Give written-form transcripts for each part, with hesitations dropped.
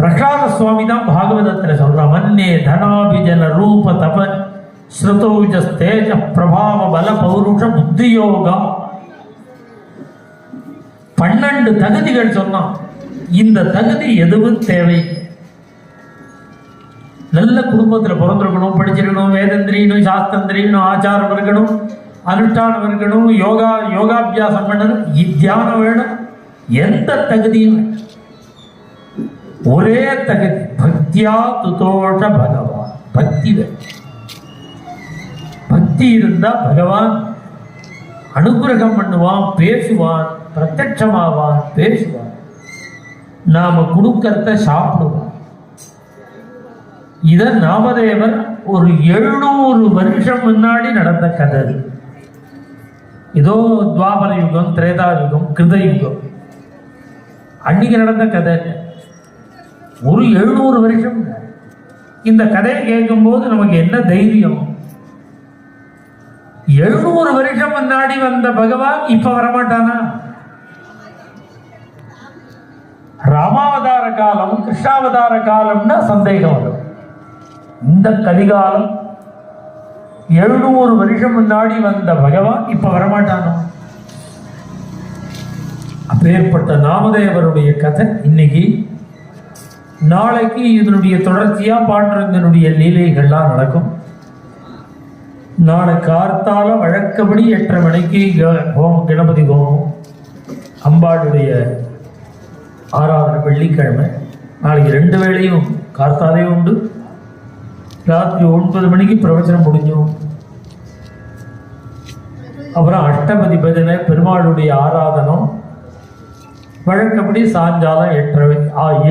பிரகலாத சுவாமி தான் பாகவதத்தில் சொல்றான். மன்னே தனாபிஜன ரூப தப ஸ்ருதௌஜ தேஜ பிரபாவ பல பௌருஷ புத்தியோகம் 12 தகுதிகள் சொன்னான். இந்த தகுதி எதுவும் தேவை. நல்ல குடும்பத்தில் பிறந்திருக்கணும், படிச்சிருக்கணும், வேதம் தெரியணும், சாஸ்திரம் தெரியணும், ஆச்சாரம் இருக்கணும், அனுஷ்டானம் இருக்கணும், யோகாபியாசம் பண்ணணும், தியானம் வேணும். எந்த தகுதியும் ஒரே தகுதி, பக்தியா துதோஷ பகவான். பக்தி பக்தி இருந்தா பகவான் அனுகிரகம் பண்ணுவான், பேசுவான், பிரத்யட்சமாவான், பேசுவான், நாம கொடுக்கறத சாப்பிடுவான். இத நாமதேவர் ஒரு 700 வருஷம் முன்னாடி நடந்த கதை. இதோ துவாபர யுகம், திரேதா யுகம், கிருத யுகம், அன்னைக்கு நடந்த கதை. ஒரு 700 வருஷம். இந்த கதையை கேட்கும் போது நமக்கு என்ன தைரியம்? 700 வருஷம் முன்னாடி வந்த பகவான் இப்ப வரமாட்டானா? ராமாவதார காலம், கிருஷ்ணாவதார காலம்னா சந்தேகம் வரும். இந்த கலிகாலம் 700 வருஷம் முன்னாடி வந்த பகவான் இப்ப வரமாட்டானா? அப்பேற்பட்ட நாமதேவருடைய கதை இன்னைக்கு. நாளைக்கு இதனுடைய தொடர்ச்சியா பாண்டரங்கனுடைய லீலைகள்லாம் நடக்கும். நாளை கார்த்தால வழக்கப்படி 8:30 மணிக்கு ஹோமம், கணபதி ஹோமம், அம்பாளுடைய ஆராதனை வெள்ளிக்கிழமை. நாளைக்கு 2 வேளையும் கார்த்தாலே உண்டு. ராத்திரி 9 மணிக்கு பிரவச்சனம் முடிஞ்சோம். அப்புறம் அஷ்டபதி பஜனை, பெருமாளுடைய ஆராதனம் வழக்கப்படி சாயங்காலம்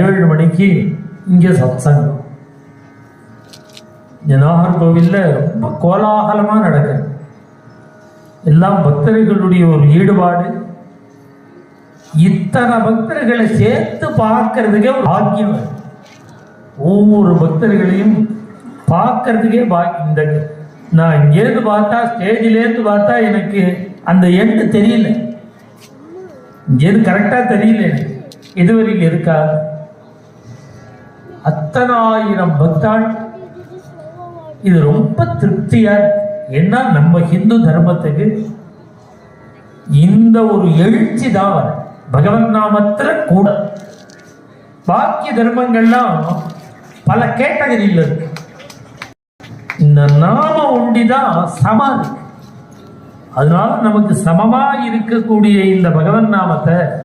7 மணிக்கு இங்கே சத்சங்கம். நாகர்கோவில்ல ரொம்ப கோலாகலமா நடக்குது. எல்லாம் பக்தர்களுடைய ஒரு ஈடுபாடு. இத்தனை பக்தர்களை சேர்த்து பார்க்கறதுக்கே ஒரு பாக்கியம். ஒவ்வொரு பக்தர்களையும் பார்க்கறதுக்கே பாக்கியம். இந்த நான் இங்கேருந்து பார்த்தா, ஸ்டேஜிலேருந்து பார்த்தா எனக்கு அந்த எண்டு தெரியல. இங்கேருந்து கரெக்டா தெரியல எனக்கு. இதுவரையில் இருக்கா அத்தனை ஆயிரம் பக்தாள். இது ரொம்ப திருப்தியா. ஏன்னா நம்ம ஹிந்து தர்மத்துக்கு இந்த ஒரு எழுச்சி தான் வர. பகவன் நாமத்துல கூட பாக்கிய தர்மங்கள்லாம் பல கேட்டகரியில் இருக்கு. இந்த நாம ஒண்டிதான் சமம். அதனால நமக்கு சமமா இருக்கக்கூடிய இந்த பகவன் நாமத்தை